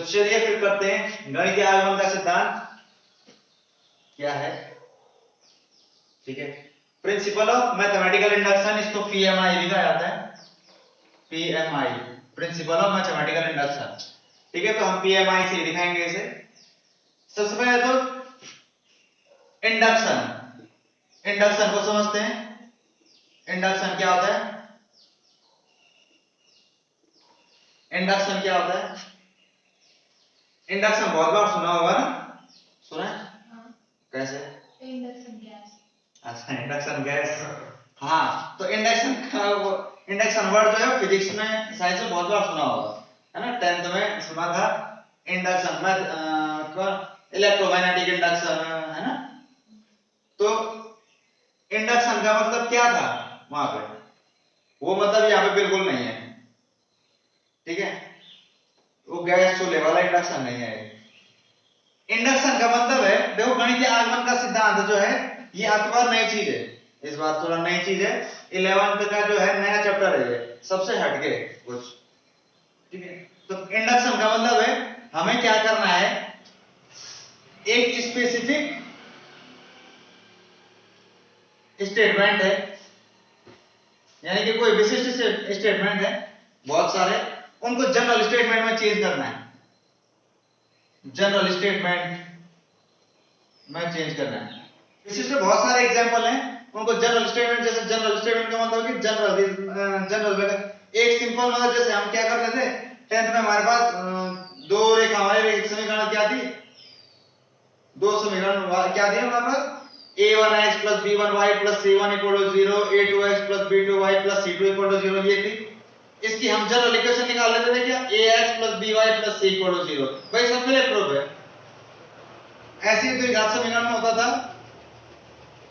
चलिए फिर करते हैं गणितीय आगमन का सिद्धांत क्या है। ठीक है, प्रिंसिपल ऑफ मैथमेटिकल इंडक्शन, इसको पीएमआई लिखा जाता है, PMI, principle of mathematical induction. ठीक है, तो हम पीएमआई से दिखाएंगे इसे। सबसे पहले तो इंडक्शन, इंडक्शन को समझते हैं। इंडक्शन क्या होता है? इंडक्शन क्या होता है? इंडक्शन बहुत बार सुना होगा ना, सुना है? कैसे? Induction gas. अच्छा, इंडक्शन गैस। हाँ, तो इंडक्शन का वो इंडक्शन वर्ड जो है फिजिक्स में, साइंस में बहुत बार सुना होगा, है ना। 10th में सुना था इंडक्शन में, इलेक्ट्रोमैग्नेटिक इंडक्शन, है ना। तो इंडक्शन का मतलब क्या था वहां पे, वो मतलब यहाँ पे बिल्कुल नहीं है। ठीक है, वो गैस चूल्हे वाला इंडक्शन नहीं है। इंडक्शन का मतलब है, देखो गणितीय आगमन का सिद्धांत जो है ये आपके पास नई चीज है, इस बार थोड़ा नई चीज है। 11th का जो है नया चैप्टर है ये, सबसे हटके कुछ। ठीक है, तो इंडक्शन का मतलब है हमें क्या करना है, एक स्पेसिफिक स्टेटमेंट है, यानी कि कोई विशिष्ट स्टेटमेंट है, बहुत सारे, उनको जनरल स्टेटमेंट में चेंज करना है, जनरल स्टेटमेंट में चेंज करना है। विशिष्ट बहुत सारे एग्जांपल हैं, उनको जनरल स्टेटमेंट, जैसे जनरल स्टेटमेंट का मतलब कि जनरल एक सिंपल मतलब, जैसे हम क्या करते थे 10th में, हमारे पास दो रेखा, हमारे एक समीकरण क्या थी, दो समीकरण क्या थी हमारे पास, a1x + b1y + c1 = 0, a2x + b2y + c2 = 0, ये थी। इसकी हम जनरल इक्वेशन निकाल लेते थे क्या, ax + by + c = 0। भाई सब क्लियर प्रूफ है। ऐसे ही द्विघात समीकरण में होता था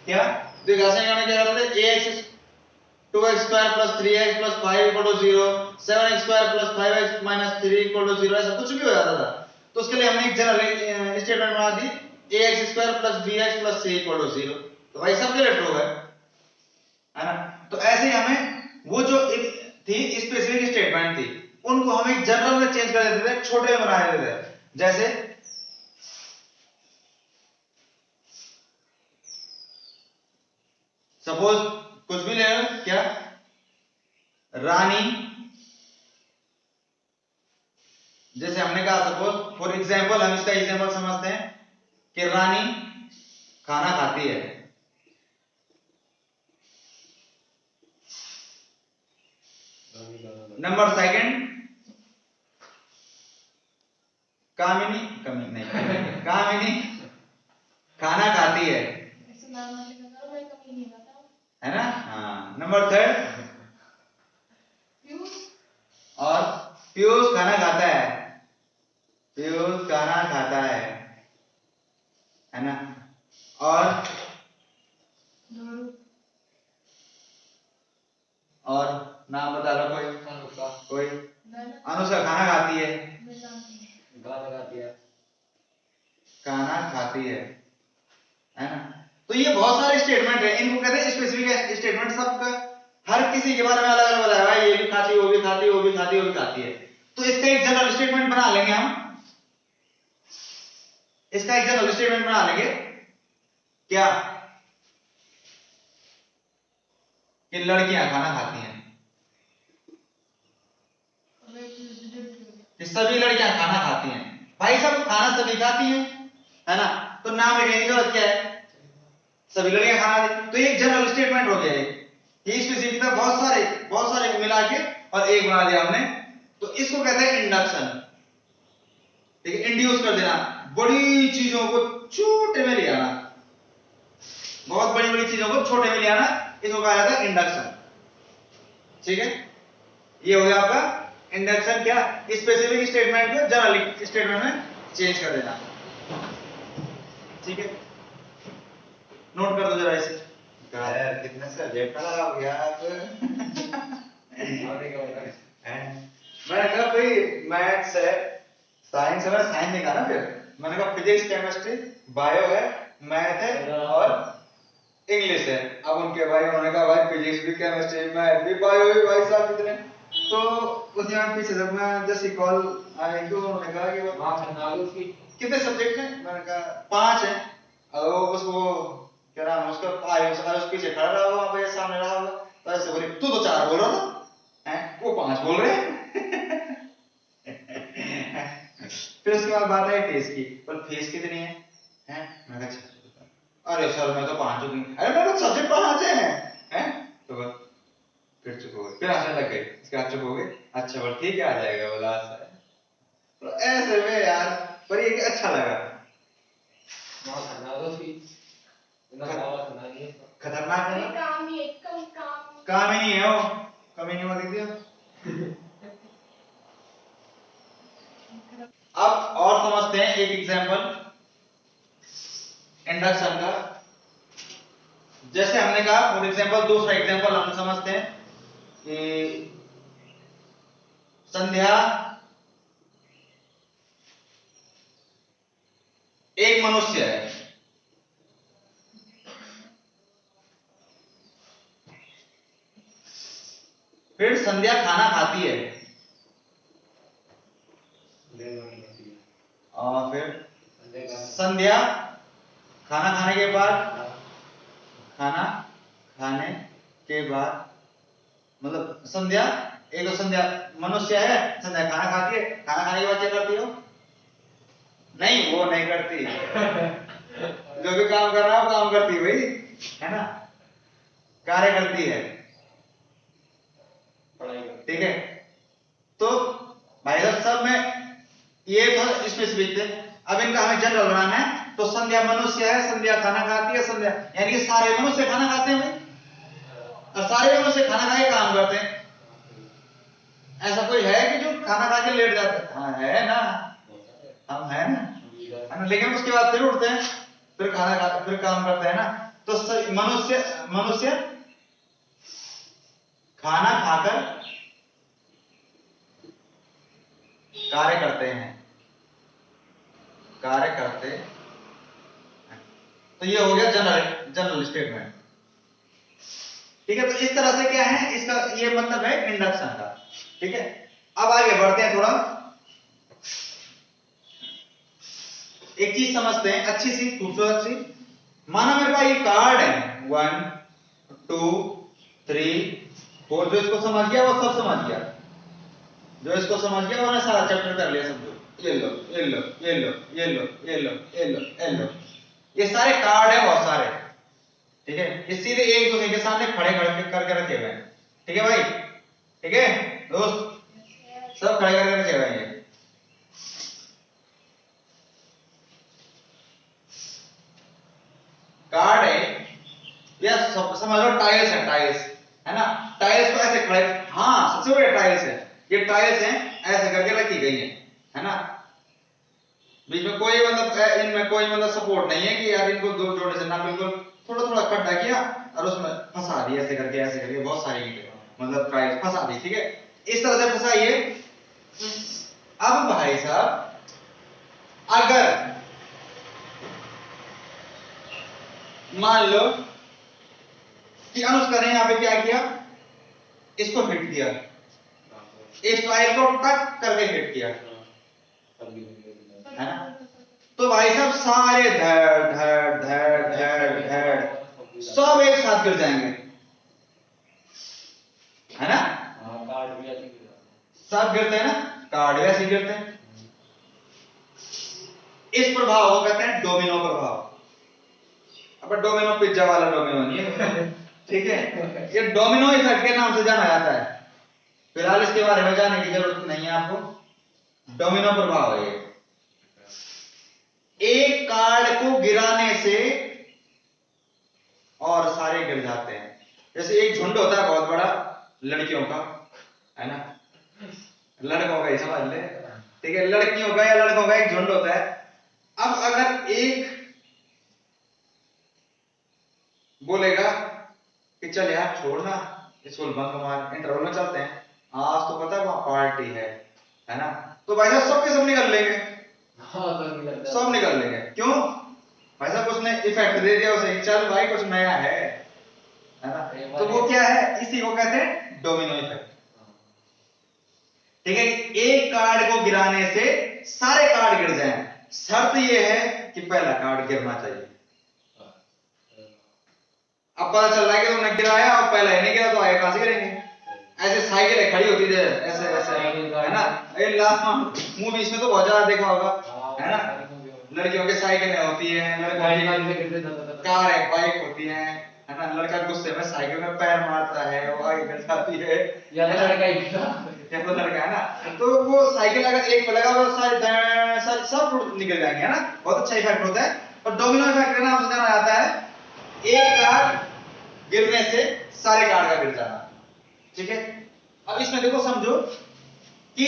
क्या, द्विघात समीकरण में क्या करते थे, ax 2x² + 3x + 5 = 0, 7x² + 5x - 3 = 0, ऐसा कुछ भी हो जाता था। तो उसके लिए हमने एक जनरल स्टेटमेंट बना दी, ax² + bx + c = 0। तो भाई सब क्लियर प्रूफ है ना। तो ऐसे ही हमें वो जो एक थी स्पेसिफिक स्टेटमेंट थी, उनको हम एक जनरल में चेंज कर देते थे, छोटे में बना देते थे। जैसे सपोज कुछ भी ले लो, क्या, रानी, जैसे हमने कहा सपोज फॉर एग्जांपल, हम इसका एग्जांपल समझते हैं कि रानी खाना खाती है। नंबर सेकंड, कामिनी, कमी नहीं, कामिनी खाना खाती है, ऐसे नाम मत लेकर मैं कभी नहीं खाता। है ना। हाँ, नंबर थर्ड, पीयूष, और पीयूष खाना खाता है, पीयूष खाना खाता है ना। और धोरू, और नाम बता लो कोई, अनुष्का, कोई, अनुष्का खाना खाती है, गाना गाती है, खाना खाती है ना। तो ये बहुत सारे स्टेटमेंट है, इनको कहते हैं स्पेसिफिक स्टेटमेंट। सबका हर किसी के बारे में अलग अलग बताया हुआ है, ये भी खाती है, वो भी खाती है, वो भी खाती है, वो भी खाती है। तो इसका एक जनरल स्टेटमेंट बना लेंगे हम, इसका एक जनरल स्टेटमेंट बना लेंगे क्या, कि लड़कियां खाना खाती हैं, कि सभी लड़कियां खाना खाती हैं। भाई सब खाना सभी खाती हैं, है ना। तो नाम लिखने की जरूरत क्या है, सभी लड़कियां खाना खाती। तो एक जनरल स्टेटमेंट हो गया, ये स्पेसिफिक था, बहुत सारे मिला के और एक बना दिया हमने। तो इसको कहते हैं इंडक्शन। ठीक है, इंड्यूस कर देना, बड़ी चीजों को छोटे में ले आना, बहुत बड़ी बड़ी चीजों को छोटे में ले आना, इसको कहा जाता है इंडक्शन। ठीक है, ये हो गया आपका इंडक्शन। क्या, स्पेसिफिक स्टेटमेंट को जनरल स्टेटमेंट में चेंज कर देना। ठीक है, नोट कर दो जरा इसे। यार कितना सब्जेक्ट लगा हो गया आप। मैंने कहा भाई मैथ्स है, साइंस है, मैंने साइंस नहीं कहा ना, फिर मैंने कहा फिजिक्स, केमिस्ट्री, बायो है, मैथ है और इंग्लिश है। अब उनके भाई उन्होंने कहा भाई फिजिक्स भी, केमिस्ट्री, मैथ भी, बायो भी, भाई साहब इतने तो उस दिन पीछे जब मैं जैसे कॉल आई तो उन्होंने कहा कि वो कितने सब्जेक्ट हैं, मैंने कहा 5 हैं। और वो उसको क्या नाम है उसका आयुष पीछे खड़ा रहा होगा, वहां पे सामने रहा होगा, तो ऐसे बोली तू तो 4 बोल रहा था हैं, वो 5 बोल रहे हैं। फिर उसके बाद बात आई फीस की, पर फीस कितनी है हैं, मैं कहा 600। अरे सर मैं तो 5 चुकी, अरे मेरे सब्जेक्ट 5 हैं तो बस फिर चुप हो गए, फिर हंसने लग गए, इसके बाद चुप हो गए, अच्छा बोल ठीक है आ जाएगा बोला ऐसा। तो ऐसे में यार पर ये कि अच्छा लगा। खतरनाक है अरे ना, काम ही एक काम काम ही नहीं है वो, कमी नहीं हुआ दिखती। अब और समझते हैं एक एग्जांपल इंडक्शन का। जैसे हमने कहा फॉर एग्जांपल, दूसरा एग्जांपल हम समझते हैं कि संध्या एक मनुष्य है, फिर संध्या खाना खाती है और फिर संध्या खाना खाने के बाद, खाना खाने के बाद मतलब संध्या, एक तो संध्या मनुष्य है, संध्या खाना खाती है, खाना खाने के बाद क्या करती हो? नहीं वो नहीं करती, जो भी काम कर रहा है वो काम करती है भाई, है ना, कार्य करती है, ठीक है। तो भाई साहब सब में ये तो स्पेसिफिक थे, अब इनका हमें जनरल बनाना है। तो संध्या मनुष्य है, संध्या खाना खाती है, संध्या यानी कि सारे मनुष्य खाना खाते हैं भाई, और सारे मनुष्य खाना खा के काम करते हैं। ऐसा कोई है कि जो खाना खा के लेट जाता है? हाँ है ना, हम है ना, लेकिन उसके बाद फिर उठते हैं, फिर खाना खाते, फिर काम करते हैं ना। तो मनुष्य मनुष्य खाना खाकर कार्य करते हैं, कार्य करते हैं। तो ये हो गया जनरल जनरल स्टेटमेंट, ठीक है। तो इस तरह से क्या है इसका ये मतलब है इंडक्शन का, ठीक है। अब आगे बढ़ते हैं, थोड़ा एक चीज समझते हैं अच्छी सी खूबसूरत सी। माना मेरे पास ये कार्ड है 1 2 3 4, जो इसको समझ गया वो सब समझ गया, जो इसको समझ गया वो ने सारा चैप्टर कर लिया समझो। ये लो ये लो ये लो ये लो ये लो ये लो ये लो, ये सारे कार्ड है बहुत सारे, ठीक है। ये सीधे एक दूसरे के सामने खड़े करके रखे हुए हैं, ठीक है भाई, ठीक है दोस्त, सब खड़े करके रखे हुए हैं। कार्ड है या समझ लो टाइल्स है, टाइल्स है ना, टाइल्स को ऐसे खड़े, हाँ सबसे बड़े टाइल्स है, ये टाइल्स हैं ऐसे करके रखी गई है ना, बीच में कोई मतलब इनमें कोई मतलब सपोर्ट नहीं है कि यार इनको दो जोड़े से ना, बिल्कुल थोड़ा थोड़ा खड्डा किया और उसमें फंसा दिया ऐसे करके बहुत सारी मतलब टाइल्स फंसा दी, ठीक है, इस तरह से फंसाइए। अब भाई साहब अगर मान लो कि अनुष्का ने यहां पे क्या किया, इसको हिट किया, इस टाइल को टक करके हिट किया, है ना, तो भाई साहब सारे धड़ धड़ धड़ धड़ धड़ सब एक साथ गिर जाएंगे, है ना, सब गिरते हैं ना, कार्ड वैसे गिरते हैं। इस प्रभाव को कहते हैं डोमिनो प्रभाव। अब डोमिनो पिज्जा वाला डोमिनो नहीं है, ठीक है, ये डोमिनो इफेक्ट के नाम से जाना जाता है। फिलहाल इसके बारे में जानने की जरूरत नहीं है आपको, डोमिनो प्रभाव है। एक कार्ड को गिराने से और सारे गिर जाते हैं। जैसे एक झुंड होता है बहुत बड़ा लड़कियों का, है ना, लड़कों का ही समझ ले, ठीक है, लड़कियों का या लड़कों का एक झुंड होता है। अब अगर एक बोलेगा कि चल यार छोड़ना, स्कूल बंक मार, इंटरवल में चलते हैं, आज तो पता है वहां पार्टी है ना, तो भाई साहब सबके सब निकल लेंगे, सब निकल लेंगे। क्यों भाई साहब, उसने इफेक्ट दे दिया उसे, चल भाई कुछ नया है ना, तो वो क्या है, इसी को कहते हैं डोमिनो इफेक्ट। ठीक है, एक कार्ड को गिराने से सारे कार्ड गिर जाएं। शर्त यह है कि पहला कार्ड गिरना चाहिए। अब पता चल रहा है कि तुमने गिराया और पहला ही नहीं गिरा तो आगे कहां से गिरेंगे? ऐसे साइकिल खड़ी होती है ऐसे ऐसे, है ना? ये लास्ट मूवीज में तो बहुत ज्यादा देखा होगा, है ना? लड़कियों के साइकिलें होती है, लड़कों की कार है, बाइक होती है ना? लड़का गुस्से में साइकिल में पैर मारता है, वो आगे गिर जाती है, या तो लड़का ही या तो लड़का, है ना? तो वो साइकिल अगर एक पे लगा वो सारे सब निकल जाएंगे, है ना? बहुत अच्छा इफेक्ट होता है। और डोमिनो इफेक्ट का नाम से जाना जाता है एक कार्ड गिरने से सारे कार्ड का गिर जाना। ठीक है, अब इसमें देखो, समझो कि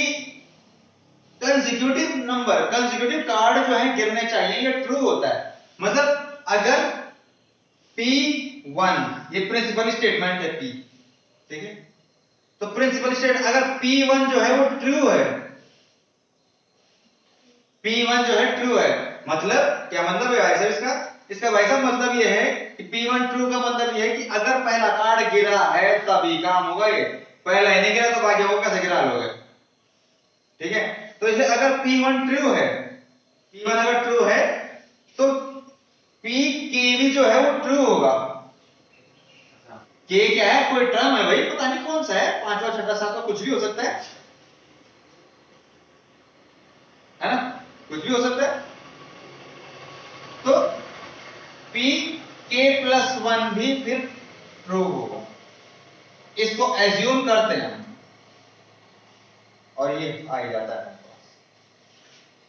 कंसेक्यूटिव नंबर, कंसेक्यूटिव कार्ड जो है गिरने चाहिए, ये ट्रू होता है। मतलब अगर P1, ये प्रिंसिपल स्टेटमेंट है P, ठीक है? तो प्रिंसिपल स्टेटमेंट अगर P1 जो है वो ट्रू है, P1 जो है ट्रू है, मतलब क्या मतलब है भाई साहब इसका भाई साहब मतलब ये है कि P1 ट्रू का मतलब ये है कि अगर पहला कार्ड गिरा है तभी काम होगा। ये पहला ही नहीं गिरा तो बाकी को कैसे गिरा लोगे? ठीक है, तो इसलिए अगर P1 ट्रू है, P1 अगर ट्रू है तो P भी जो है वो ट्रू होगा। K क्या है? कोई टर्म है भाई, पता नहीं कौन सा है, पांचवा छठा सातवां कुछ भी हो सकता है ना? कुछ भी हो सकता है। तो K+1 भी फिर ट्रू होगा, इसको एज्यूम करते हैं और ये आ जाता है।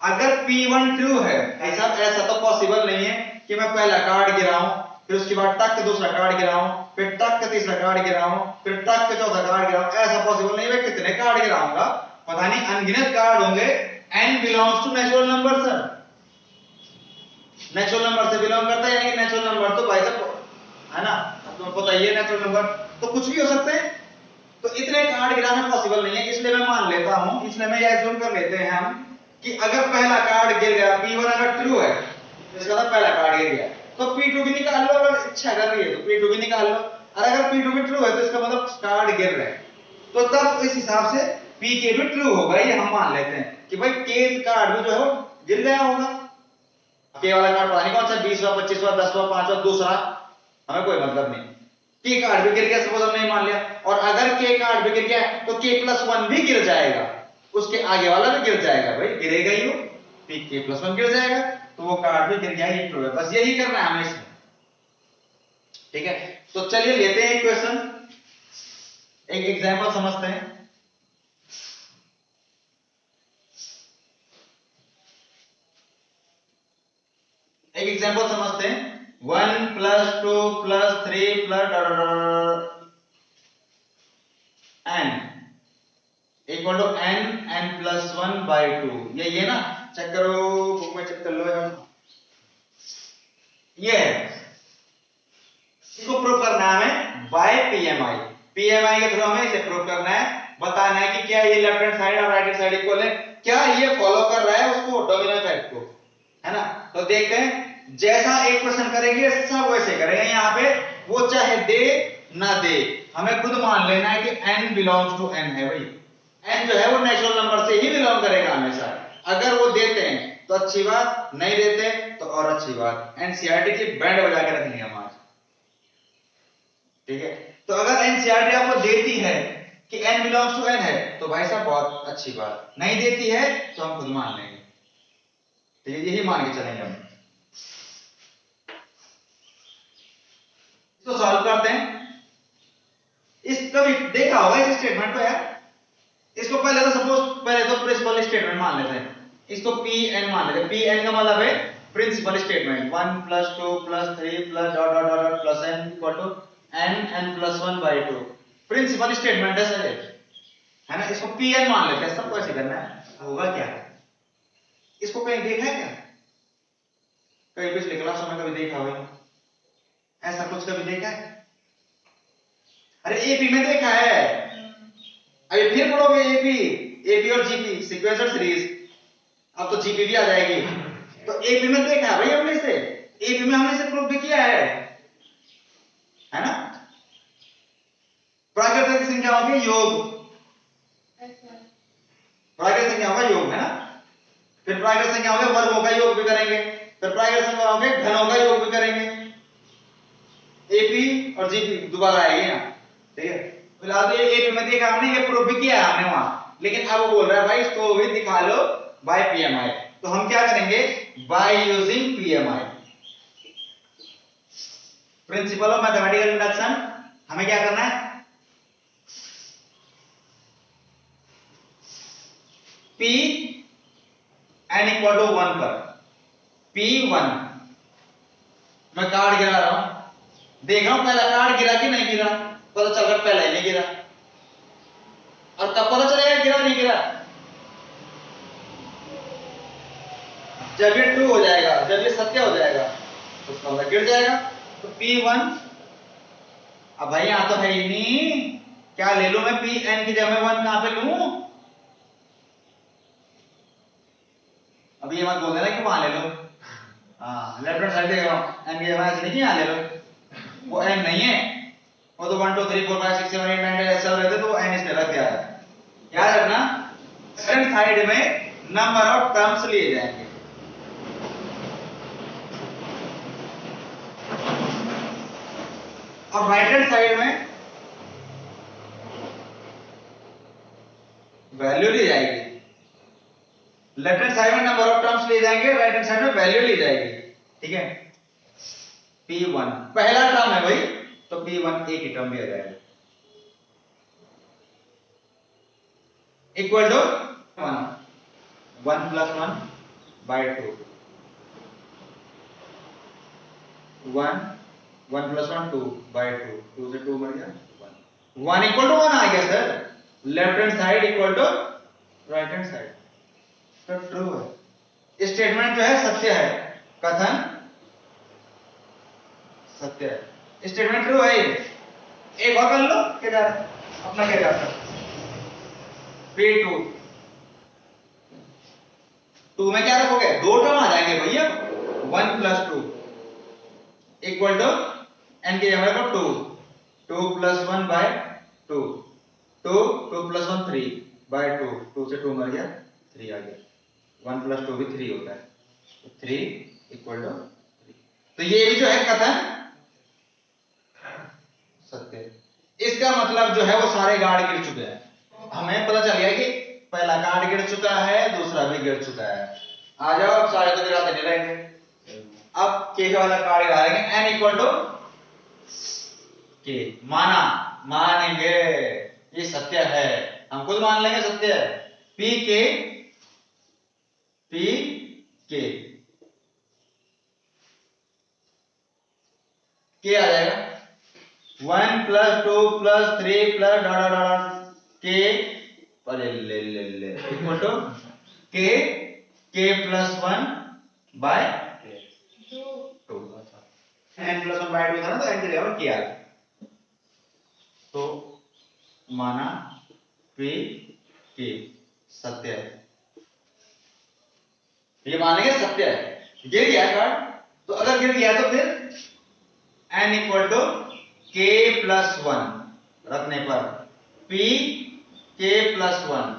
अगर P1 ट्रू है, ऐसा तो पॉसिबल नहीं है कि मैं पहला कार्ड गिराऊं, फिर उसके बाद टक दूसरा कार्ड गिराऊं, फिर टक तीसरा कार्ड गिराऊं, फिर टक चौथा कार्ड गिराऊं। ऐसा पॉसिबल नहीं है। मैं कितने कार्ड गिराऊंगा? पता नहीं, अनगिनत कार्ड होंगे। n belongs to natural number sir, natural number से बिलोंग करता है, यानी कि नेचुरल नंबर तो भाई साहब, है ना? तुम्हें पता ही है नेचुरल नंबर तो कुछ भी हो सकते हैं। तो इतने कार्ड गिराना पॉसिबल नहीं है, इसलिए मैं मान लेता हूं, इसलिए मैं ये एज्यूम कर लेते हैं हम कि अगर पहला कार्ड गिर गया, P1 अगर ट्रू है तो इसका मतलब पहला कार्ड गिर गया, तो P2 भी निकाल लो। अगर इच्छा कर रही है तो P2 भी निकाल लो, और अगर P2 भी ट्रू है तो इसका मतलब कार्ड गिर रहे हैं, तो तब इस हिसाब से Pk भी ट्रू होगा। ये हम मान लेते हैं कि भाई K कार्ड भी जो है वो गिर गया होगा। K वाला कार्ड पता नहीं कौन सा, 20वां 25वां 10वां 5वां दूसरा, हमें कोई मतलब नहीं। K कार्ड भी गिर गया, सपोज हमने मान लिया, और अगर K कार्ड भी गिर गया तो K+1 भी गिर जाएगा, उसके आगे वाला भी गिर जाएगा, भाई गिरेगा ही वो, K+1 गिर जाएगा, तो वो कार्ड भी गिर गया, ये ट्रू है। बस यही करना है हमें इसमें। ठीक है, तो चलिए लेते हैं एक क्वेश्चन, एक एग्जांपल समझते हैं। एक एग्जांपल समझते हैं। 1 + 2 + 3 + n इक्वल टू n+1/2। ये ना, चेक करो, बुक में चेक कर लो हम। ये है, इसको प्रूव करना है हमें बाय PMI। PMI के थ्रू हमें इसे प्रूव करना है, बताना है कि क्या ये लेफ्ट हैंड साइड और राइट हैंड साइड इक्वल है, क्या ये फॉलो कर रहा है उसको, डोमिनो इफेक्ट को, है ना? तो देखते हैं, जैसा एक क्वेश्चन करेंगे सब वैसे करेंगे। यहाँ पे वो चाहे दे ना दे, हमें खुद मान लेना है कि n बिलोंग्स टू n है। भाई n जो है वो नेचुरल नंबर से ही बिलोंग करेगा हमेशा। अगर वो देते हैं तो अच्छी बात, नहीं देते तो और अच्छी बात। एनसीईआरटी की बैंड बजा के रखेंगे हम आज। ठीक है, तो अगर एनसीईआरटी आपको देती है कि n बिलोंग्स टू n है तो भाई साहब बहुत अच्छी बात, नहीं देती है तो हम खुद मान लेंगे। ठीक है, यही मान के चलेंगे हम। इसको सॉल्व करते हैं। इस कभी देखा होगा इस स्टेटमेंट को यार। इसको पहले तो सपोज पहले तो प्रिंसिपल स्टेटमेंट मान लेते हैं, इसको Pn मान लेते हैं। Pn का मतलब है principle statement. 1 + 2 + 3 + ... n equal to n+1/2 principle statement है सर, है ना? इसको Pn मान लेते हैं, सबको ऐसे करना है। होगा क्या, इसको कहीं देखा है क्या? कहीं पिछले क्लासों में कभी देखा हो ऐसा कुछ, कभी देखा है? अरे एपी में देखा है, अभी फिर पढ़ोगे एपी और जीपी सीक्वेंसर सीरीज, अब तो जीपी भी आ जाएगी। तो एपी में देखा है भाई हमने इसे, एपी में हमने इसे प्रूव भी किया है ना? प्राकृतिक संख्याओं के योग, संख्याओं का योग, है ना। फिर प्राकृत संख्या हो गया वर्गों का योग भी करेंगे, फिर प्राकृत संख्या हो गया घनों का योग भी करेंगे। एपी और जीपी दोबारा आएगी ना, ठीक है। फिलहाल तो ये एपी में देखा हमने, ये प्रूफ भी किया है हमने वहां, लेकिन अब वो बोल रहा है भाई इसको भी दिखा लो बाय पीएमआई। तो हम क्या करेंगे, by using PMI, principle of mathematical induction. हमें क्या करना है, P n इक्वल टू 1 पर P1 मैं कार्ड गिरा रहा हूं, देख रहा हूं पहला कार्ड गिरा कि नहीं गिरा, पता चल रहा पहला ही नहीं गिरा। और कब पता चलेगा गिरा नहीं गिरा, जब ये ट्रू हो जाएगा, जब ये सत्य हो जाएगा तो उसका मतलब गिर जाएगा। तो P1, अब भाई यहां तो है ही नहीं, क्या ले लूं मैं, Pn की जगह 1 कहां पे लूं, अब ये मत बोल देना कि वहां ले लो। हाँ लेफ्ट हैंड साइड देख रहा हूं, n की जगह ऐसे नहीं कि यहां ले लो, वो n नहीं है, वो तो 1 2 3 4 5 6 7 8 9 10 ऐसे रहते, तो वो n इसने रख दिया है। याद रखना लेफ्ट साइड में नंबर ऑफ टर्म्स लिए जाएंगे, और राइट हैंड साइड में वैल्यू ली जाएगी। लेफ्ट हैंड साइड में नंबर ऑफ टर्म्स लिए जाएंगे, राइट हैंड साइड में वैल्यू ली जाएगी, ठीक है। P1 पहला टर्म है भाई, तो P1 एक ही टर्म भी आ जाएगा, equal to 1 plus 1 by 2, 1 1 plus 1 2 by 2, 2 से 2 बढ़ गया 1, 1 इक्वल टू 1 आ गया sir, left hand side equal to right hand side, तो ट्रू है। स्टेटमेंट जो है सत्य है, कथन सत्य है, स्टेटमेंट ट्रू है। एक और कर लो, क्या जा रहा है अपना, क्या जाता है P2, 2 में क्या रखोगे, दो टर्म आ जाएंगे भैया, 1 प्लस 2 इक्वल टू n की जगह पर 2, 2 प्लस 1 बाय 2, 2 2 प्लस 1 3 बाय 2, 2 से 2 मर गया 3 आ गया, 1 प्लस 2 भी 3 होता है, तो 3 इक्वल टू 3। तो ये भी जो है कथन सत्य, इसका मतलब जो है वो सारे गार्ड गिर चुके हैं। हमें पता चल गया कि पहला कार्ड गिर चुका है, दूसरा भी गिर चुका है। आ जाओ, अब सारे तो गिराते नहीं रहेंगे, अब के वाला कार्ड गिराएंगे, n इक्वल टू के, माना, मानेंगे ये सत्य है, हम खुद मान लेंगे सत्य है। P के के आ जाएगा 1 plus 2 plus 3 plus dot dot dot k, अरे ले ले ले equal to k plus 1 by 2, n plus 1 by 2 था ना, तो n की जगह किया, तो माना P के सत्य है, ये मानेंगे सत्य है। गिर गया कार्ड, तो अगर गिर गया तो फिर n equal to k plus 1 रखने पर P के प्लस 1,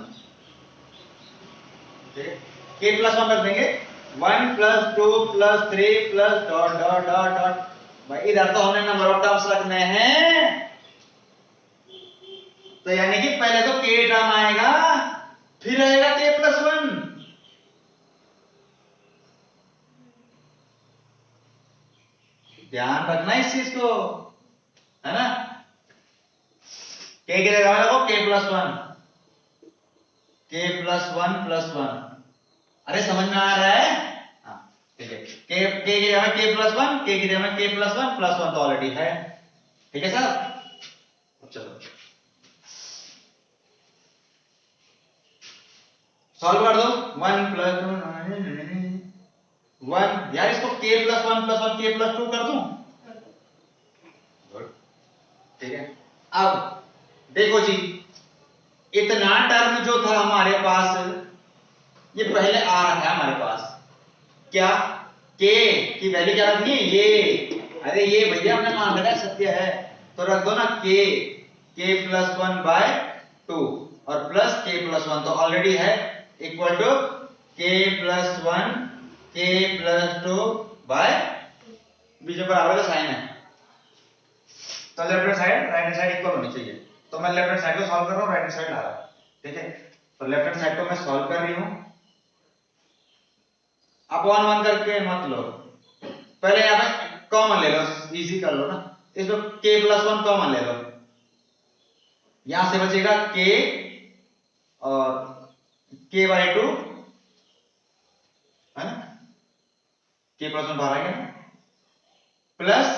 के प्लस 1 रख देंगे, 1 plus 2 plus 3 plus dot dot dot dot, भाई इधर तो हमने नंबर ऑफ टर्म्स रखने हैं, तो यानी कि पहले तो के टर्म आएगा, फिर आएगा के प्लस 1, ध्यान रखना इस चीज को, है ना। के की जगह में लगो के प्लस 1, के प्लस 1 प्लस 1, अरे समझ में आ रहा है, हाँ ठीक है। के की जगह में के प्लस 1, के की जगह में के प्लस 1 प्लस 1 तो ऑलरेडी है, ठीक है सर। चलो सॉल्व कर दो, 1 प्लस 1, यार इसको k plus 1 plus 1 k plus 2 कर दूं, ठीक है। अब देखो जी, इतना टर्म जो था हमारे पास, ये पहले आ रहा है हमारे पास, क्या k की वैल्यू क्या रखनी है, ये, अरे ये भैया हमने मान रखा है सत्य है, तो रख दो ना k प्लस 1 बाय 2 और प्लस k प्लस 1 तो ऑलरेडी है, equal to k plus 1 k plus 2 by बीच में बराबर का साइन है, तो left hand side right hand side equal होनी चाहिए। तो मैं लेफ्ट हैंड साइड को सॉल्व कर रहा हूँ, राइट हैंड साइड ला रहा हूँ, ठीक है। तो लेफ्ट हैंड साइड को मैं सॉल्व कर रही हूँ, आप 1 1 करके मत लो, पहले यहाँ पे कॉमन ले लो, इजी कर लो ना। इसमें k प्लस 1 कॉमन ले लो, यहां से बचेगा k और k बाई 2 है ना, k प्लस 1 बाहर आ गया, प्लस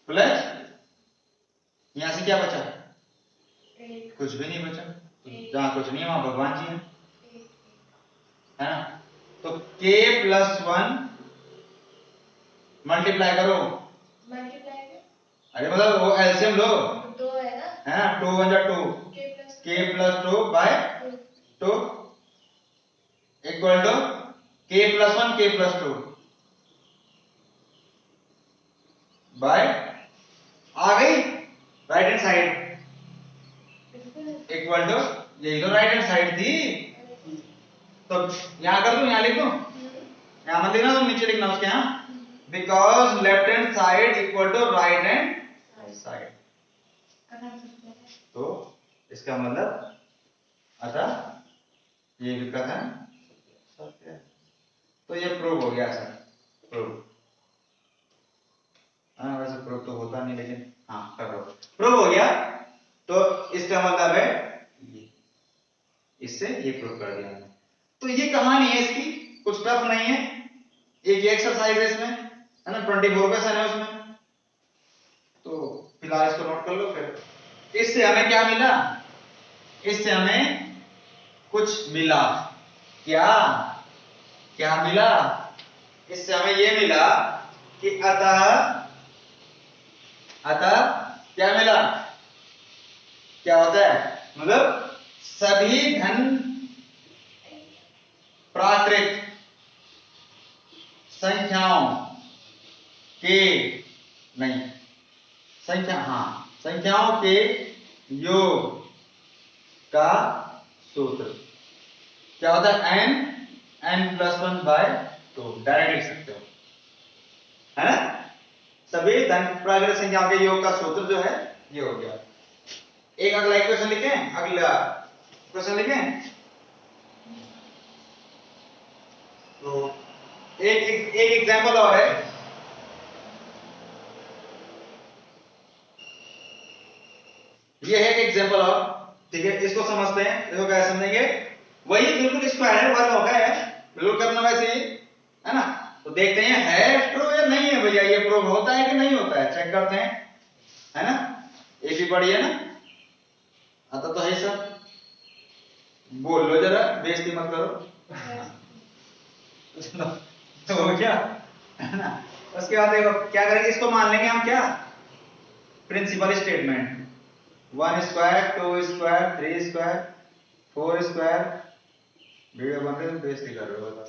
प्लस यहां से क्या बचा, एक कुछ भी नहीं बचा, जहां कुछ नहीं है वहां भगवान जी है ना। तो k प्लस 1 मल्टीप्लाई करो, मल्टीप्लाई में अरे मतलब वो एलसीएम लो, 2 है ना, है ना, 2 1 जा 2 k plus 2 by 2 equal to k plus 1 k plus 2 by आ गई right hand side equal to, यही तो राइट हैंड साइड थी, तो यहां कर दूं, यहां लिख दूं, यहां मत लिखना, तुम नीचे लिखना उसके, यहां because left hand side equal to right hand side, तो इसका मतलब अतः ये भी कथन सत्य है। तो ये प्रूव हो गया सर, प्रूव, हाँ वैसे प्रूव तो होता नहीं लेकिन हाँ कर लो, प्रूव हो गया। तो इसका मतलब है ये, इससे ये प्रूव कर दिया हमने। तो ये कहानी है इसकी, कुछ टफ नहीं है, एक एक्सरसाइज है इसमें, है ना, 24 क्वेश्चन है उसमें, तो फिलहाल इसको नोट कर लो। फिर इससे हमें क्या मिला, इससे हमें कुछ मिला, क्या क्या मिला, इससे हमें ये मिला कि अतः अतः क्या मिला, क्या होता है, मतलब सभी धन प्राकृत संख्याओं के, नहीं संख्या, हाँ संख्याओं के योग का सूत्र क्या होता है, n प्लस 1 बाय 2, डायरेक्ट लिख सकते हो, है ना। सभी धन प्राकृत संख्याओं के योग का सूत्र जो है ये हो गया। एक अगला इक्वेशन लिखें, अगला क्वेश्चन लिखें, तो एक एग्जांपल और है, ये है एक एग्जांपल और, ठीक है, इसको समझते हैं, इसको कैसे समझेंगे, वही बिल्कुल स्क्वायर है, वन होगा है, बिल्कुल करना वैसे ही है ना। तो देखते हैं है ट्रू या नहीं है भैया, ये प्रूव होता है कि नहीं होता है, चेक करते हैं, है ना। एक भी पढ़ी है ना, आता तो है सब, बोल लो जरा, बेइज्जती मत करो तो हो गया, है ना। उसके बाद देखो क्या करेंगे, इसको मान लेंगे हम क्या, principle statement, 1 square 2 square 3 square 4 square, video बन रही है बेइज्जती कर रहे हो, बताओ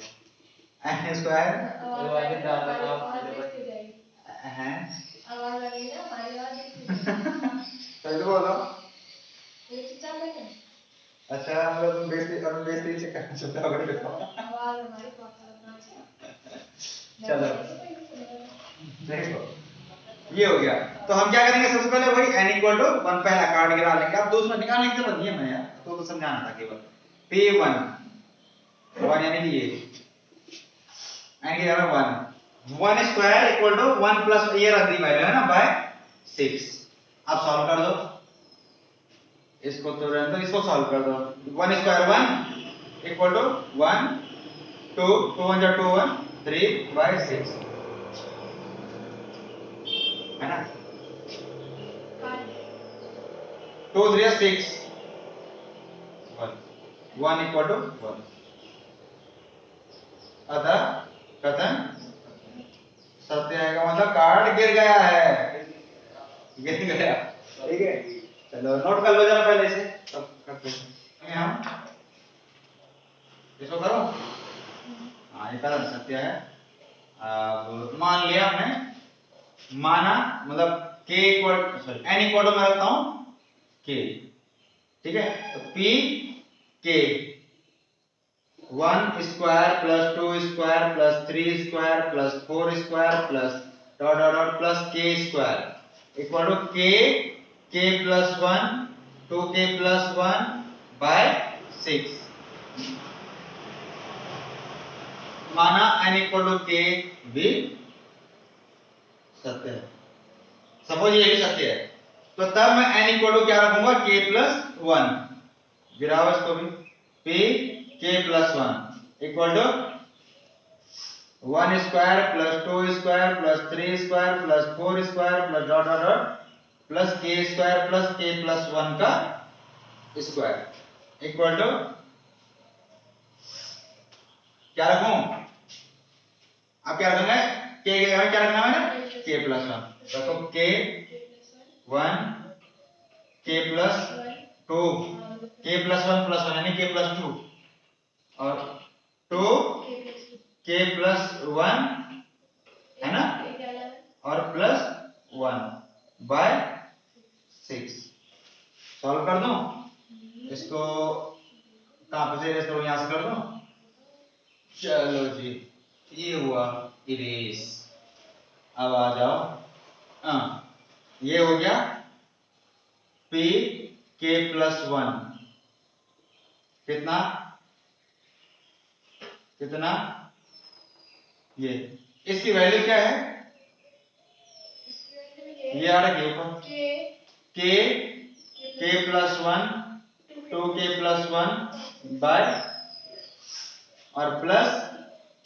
n स्क्वायर हैं, आवाज आ रही है ना, हमारी आवाज सही तो बोलो, ये चल रही है, अच्छा मतलब तुम बेइज्जती से करना चाहते हो, अगर देखो आवाज हमारी बहुत खतरनाक है। चलो देखो ये हो गया। तो हम क्या करेंगे, सबसे पहले वही n इक्वल टू 1 पहला कार्ड गिरा लेंगे, अब दूसरा निकालने की जरूरत नहीं है, मैं यार तो समझाना था केवल, p1 1 यानी कि ये n की जगह 1 स्क्वायर इक्वल टू 1 प्लस ये रख दी वैल्यू है ना बाय 6, अब सॉल्व कर दो इसको, तो रहने दो, इसको सॉल्व कर दो, 1 स्क्वायर 1 इक्वल टू 1 2 2 1 जा 2 1 3 बाय 6 है ना, 2 3 6 1 इक्वल टू 1, अतः कथन सत्य है का मतलब कार्ड गिर गया है, गिर गया, ठीक है। चलो नोट कर लो जरा पहले से, तब करते हैं हम, इसको करो, हाँ ये कथन सत्य है। अब मान लिया हमने, माना मतलब k equal, sorry n equal to मैं रखता हूं k, ठीक है, तो पी के 1 square plus 2 square plus 3 square plus 4 square plus dot dot dot plus के square equal to k plus 1 2k plus 1 by 6। माना n इक्वल टू के भी सत्य है, सपोज ये भी सत्य है, तो तब मैं n इक्वल टू क्या रखूंगा k प्लस 1, गिराओ इसको भी, p k plus 1 equal to 1 square plus 2 square plus 3 square plus 4 square plus dot dot dot plus k square plus k plus 1 का स्क्वायर इक्वल टू क्या रखूं, अब क्या रखना है, k के जगह क्या रखना है मैंने, k प्लस 1, रखो k 1 k plus 2 k plus 1 यानी k प्लस 2 और 2 k प्लस 1 है ना, और प्लस 1 बाय 6। सॉल्व कर दूं इसको, कहां पे से इरेज करूं, यहां से कर दूं, चलो जी ये हुआ इरेज। अब आ जाओ, ये हो गया p k प्लस 1 कितना कितना, ये इसकी वैल्यू क्या है, ये आ रहा है ऊपर k plus 1 2k plus 1 by और प्लस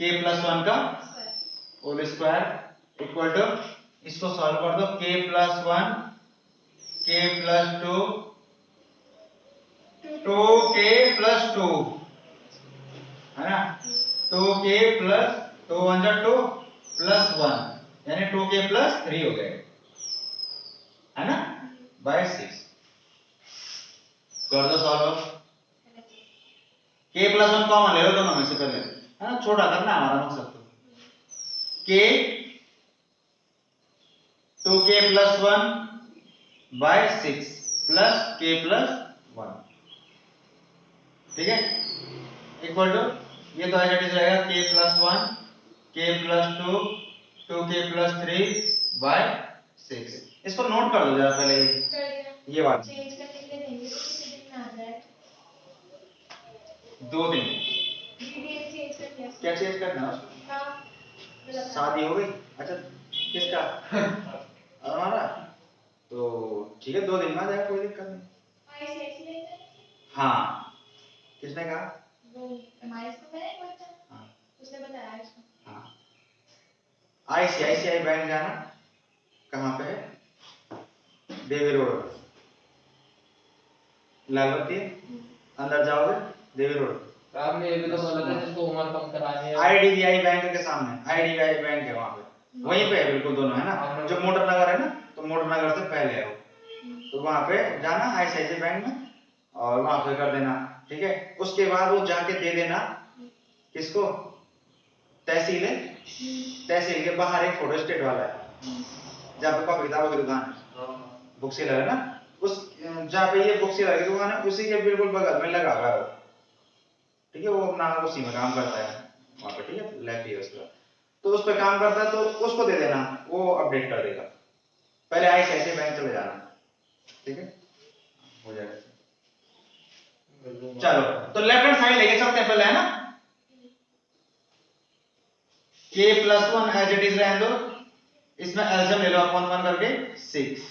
k प्लस 1 का होल स्क्वायर इक्वल टू, इसको सॉल्व कर दो, k plus 1 k plus 2 2k plus 2 है ना, 2k प्लस 2 1 जा 2 प्लस 1 यानी 2k प्लस 3 हो गए, है ना, बाय 6। कर दो सॉल्व, k प्लस 1 कॉमन ले लो दोनों में से पहले, है ना, छोटा करना है हमारा मकसद, तो k 2k plus 1 by 6 plus k plus 1, ठीक है, इक्वल टू, ये तो एज इट इज रहेगा k plus 1 k plus 2 2k plus 3 by 6। इसको नोट कर दो जरा पहले, ये बात चेंज करने के लिए देंगे तो किसी दिन में आ जाए, 2 दिन डीडीएल चेंज कर दिया, क्या चेंज करना है उसको, हाँ शादी हो गई, अच्छा किसका हमारा, तो ठीक है 2 दिन में आ जाएगा, कोई दिक्कत नहीं। आईसीआईसी ले जाए, हाँ किसने कहा, वो हमारे इसको है बच्चा, हाँ उसने बताया इसको, हाँ, आईसीआईसीआई बैंक जाना, कहाँ पे है, देवी रोड, लालबत्ती अंदर जाओगे देवी रोड, आपने ये भी तो बोला था जिसको उम्र कम करानी है, आईडीबीआई बैंक के सामने, आईडीबीआई बैंक है वहां पे, वहीं पे है बिल्कुल दोनों, है ना, जो मोटर नगर है ना, तो मोटर नगर से पहले है वो, तो वहां पे जाना आईसीआईसीआई बैंक में और वहां पे कर देना, ठीक है, उसके बाद वो जाके दे देना किसको, तहसील है, तहसील के बाहर एक फोटो स्टेट वाला है जहाँ पे कॉपी किताबों की दुकान है, बुक सेलर है ना, उस जहाँ पे ये बुक सेलर की दुकान है उसी के बिल्कुल बगल में लगा हुआ है वो, ठीक है, वो अपना उसी में काम करता है वहां पे, ठीक है, लैब है उसका, तो उस पे काम करता है, तो उसको दे देना, वो अपडेट कर देगा, पहले आईसीआईसीआई बैंक चले जाना, ठीक है, हो जाएगा। चलो तो लेफ्ट हैंड साइड लेके चलते हैं पहले, है ना, k plus 1 as it is रहने दो, इसमें एलसीएम ले लो अपॉन 1 करके 6,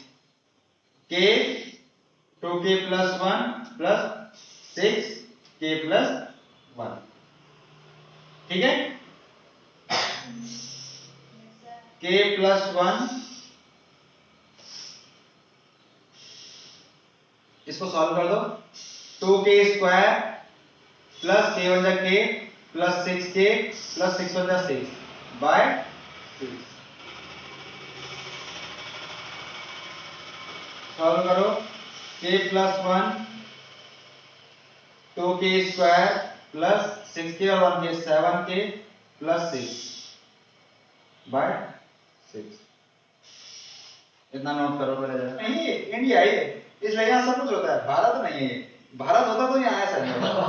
k 2k plus 1 plus 6 k plus 1, ठीक है, k प्लस 1, इसको सॉल्व कर दो, 2k स्क्वायर प्लस k 1 जा k प्लस 6k प्लस 6 1 जा 6 बाय 6, सॉल्व करो, k plus 1 2k square plus 6k और 1k 7k प्लस 6 बाय 6, इतना नोट करो पहले जरा, नहीं इंडिया है ये, इसलिए यहाँ सब कुछ होता है, भारत नहीं है ये, भारत होता तो यहाँ ऐसा नहीं होता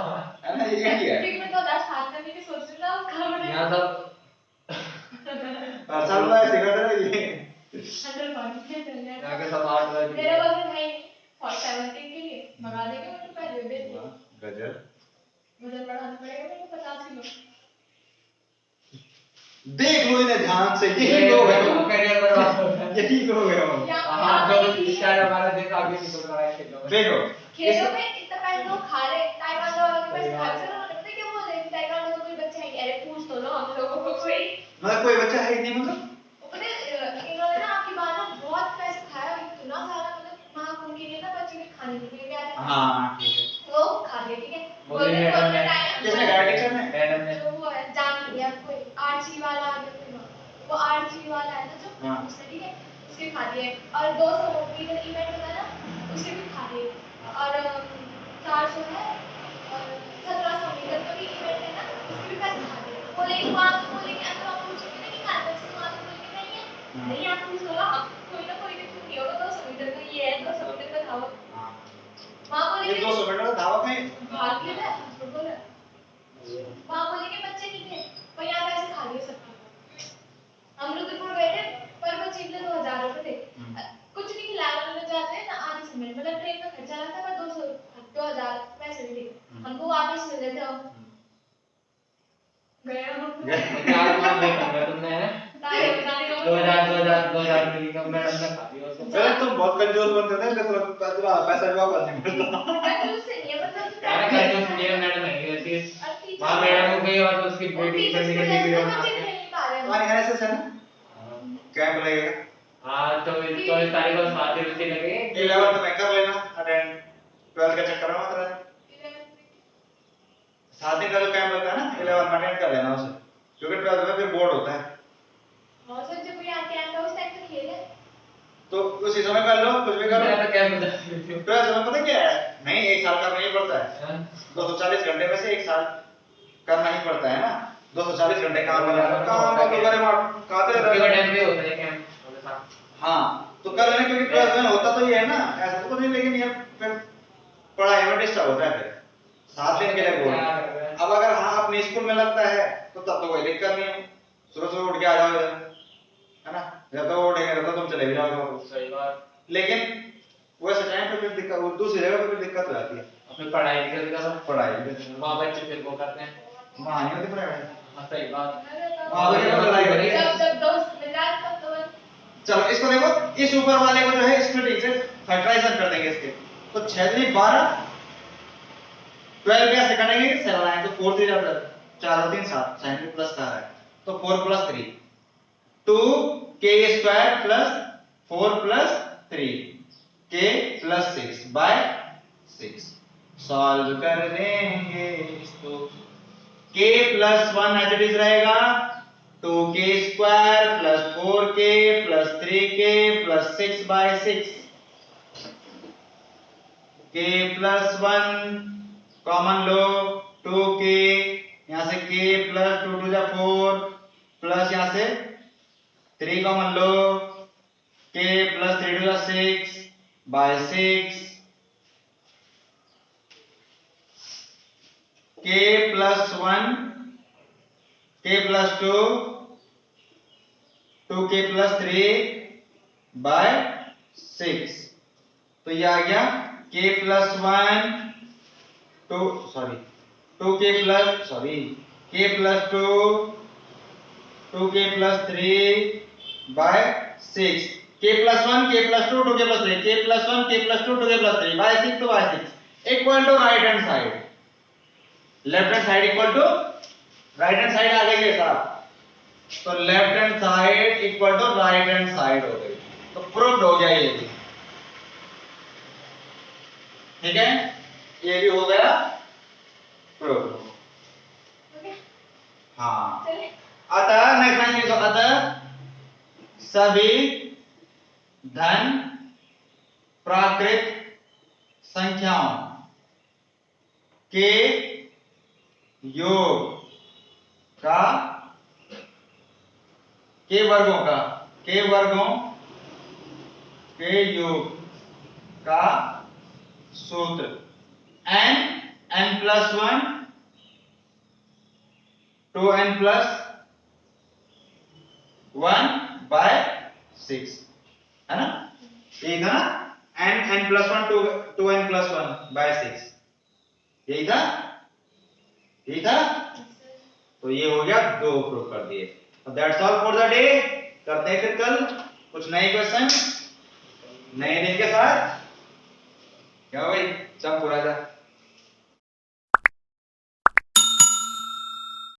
है ना, ये इंडिया है। ट्रैफिक में तो 10 हाथ करने की सोच रही था खबर है यहाँ सब हर साल में ऐसे करते रहे ये। 100 पॉइंट के चल यहाँ जाएगा के सब 8 बजे मेरा बजट है 470 के लिए मंगा देंगे मैं तो पहले दे दूँ गजब। वजन बढ़ाना पड़ेगा मेरे को 50 किलो देख लो इन्हें ध्यान से, यही लोग हैं, करियर बर्बाद हो गया। यही लोग हैं। हाँ जो इसका हमारा देश आगे निकल रहा है खेलों में। देखो खेलों में इतना पैसे लोग खा रहे ताइक्वांडो वालों के पैसे खा रहे उन्होंने पता है क्या बोल रहे हैं ताइक्वांडो में कोई बच्चा है क्या? अरे पूछ तो लो हम लोगों को कोई मतलब कोई बच्चा है ही नहीं मतलब। पता है इन्होंने ना आपकी बार ना बहुत पैसे खाया इतना सारा मतलब महाकुंभ के लिए ना बच्चों के खाने के लिए क्या है हाँ ठीक है। वो खा गए ठीक है बोले बोलते मैडम बोलते ने- टाइम किसने गाया टीचर ने? मैडम ने जो वो है जान लिया कोई आरजी वाला आ गया कोई वो आरजी वाला है ना जो हाँ। उसने ठीक है उसके खा दिए और 200 मीटर इवेंट होता है ना उसके भी खा दिए और 400 है और 1700 मीटर का भी इवेंट है ना उसके भी पैसे खा दिए बोलेंगे वहाँ तो बोलेंगे अंदर आप पूछोगे नहीं खाते बच्चे वहाँ तो बोलेंगे नहीं है नहीं आप पूछ लो ना कोई ना कोई भी क्यों नहीं होगा 200 मीटर का ये है 200 मीटर का धावक हाँ। वहाँ ये बोलेंगे 200 मीटर का धावक है। भाग लेता है फुटबॉल है वहाँ बोलेंगे बच्चे नहीं थे पर यहाँ पैसे खा लिए सबका हम रुद्रपुर गए थे पर बच्चे इतने 2000 रुपए थे कुछ नहीं खिलाया उन्होंने जाते हैं ना आधे समय मतलब ट्रेन का खर्चा लगा था पर 2000 पैसे भी थे हमको वापस मिल रहे थे हम गए हम चार माह देखा तुमने तारे बताने का 2000 मिली का मैडम ने खा दिया उसको। पहले तुम बहुत कंजूस बनते थे, लेकिन पैसा भी वापस नहीं मिलता। कंजूस से नहीं है मतलब मैंने कहा जो सुनिए मैडम नहीं रहती है वहाँ मैडम हो गई और उसकी बेटी टीचर्स करने के का डिग्री जैसे बना बच्चे के खेल नहीं पा रहे हमारे यहाँ ऐसे है ना, कैंप लगेगा। हाँ तो 24 तारीख को स्वाति रुचि लगे 11th में कर लेना अटेंड, 12th का चक्कर में मत रहना। 7 दिन का जो कैंप लगता है ना 11th में अटेंड कर लेना उसे, क्योंकि 12th में फिर बोर्ड होता है। और सर जब यहाँ कैंप है उस टाइम तो खेल है तो उसी समय कर लो, कुछ भी करो। मैं तो क्या बता रही थी 12th में पता क्या है, नहीं 1 साल करना ही पड़ता है। 240 घंटे में से 1 साल करना ही पड़ता है ना। 240 घंटे काम करना है, काम तो करे मार खाते उसके रहो। टाइम पे होता है कैंप हाँ तो कर लेना, क्योंकि 12th में होता तो ये है ना, ऐसा तो नहीं, लेकिन ये फिर पढ़ाई में डिस्टर्ब होता है। फिर 7 दिन के लिए बोर्ड। अब अगर हाँ अपने स्कूल में लगता है तो तब तो कोई दिक्कत नहीं है, सुबह सुबह उठ के आ जाओ इधर, है ना। जब तक उठेंगे तब तक तुम चले भी जाओगे वापस। सही बात। लेकिन वैसे टाइम पे फिर दिक्कत, वो दूसरी जगह पे फिर दिक्कत हो जाती है। अपनी पढ़ाई भी करो पढ़ाई वहाँ बच्चे फिर वो करते हैं वहाँ नहीं होती पढ़ाई। हाँ सही बात वहाँ पे क्या लड़ाई होती है। जब जब दोस्त मिल जाए तब तो चलो इसको देखो, इस ऊपर वाले को जो है स्प्लिटिंग से फैक्टराइजेशन कर देंगे इसके, तो 6 दूनी 12, 12 कैसे करेंगे 7 आए तो 4 3 जाता है, 4 और 3 7, साइन भी प्लस का है तो 4 + 3 2k² + 4 + 3 k + 6 by 6 सॉल्व कर देंगे इसको। k + 1 एज इट इज रहेगा 2k² + 4k + 3k + 6 by 6 k + 1 common low 2k, यहां से k + 2 to the 4 प्लस यहां से 3 common low k + 3 to the 6 by 6 k + 1 k + 2 2k + 3 by 6 तो ये आ गया k + 1 2 sorry 2k + sorry k + 2 2k + 3 by 6 k + 1 k + 2 2k + 3 k + 1 k + 2 2k + 3 by 6 तो by 6 equal to right hand side, left hand side equal to right hand side आ गई है साहब, तो left hand side equal to right hand side हो गई, तो proved हो गया ये भी। ठीक है, ये भी हो गया प्रूव्ड। ओके हाँ चलिए अतः नेक्स्ट लाइन लिखो, अतः सभी धन प्राकृत संख्याओं के योग का के वर्गों के योग का सूत्र n plus 1 2n plus 1 by 6 है ना, यही था ना, n plus 1 2n plus 1 by 6, यही था, यही था। तो ये हो गया, दो प्रूफ कर दिए। That's all for the day. करते हैं फिर कल कुछ नए क्वेश्चन नए दिन के साथ। क्या भाई, सब पूरा था।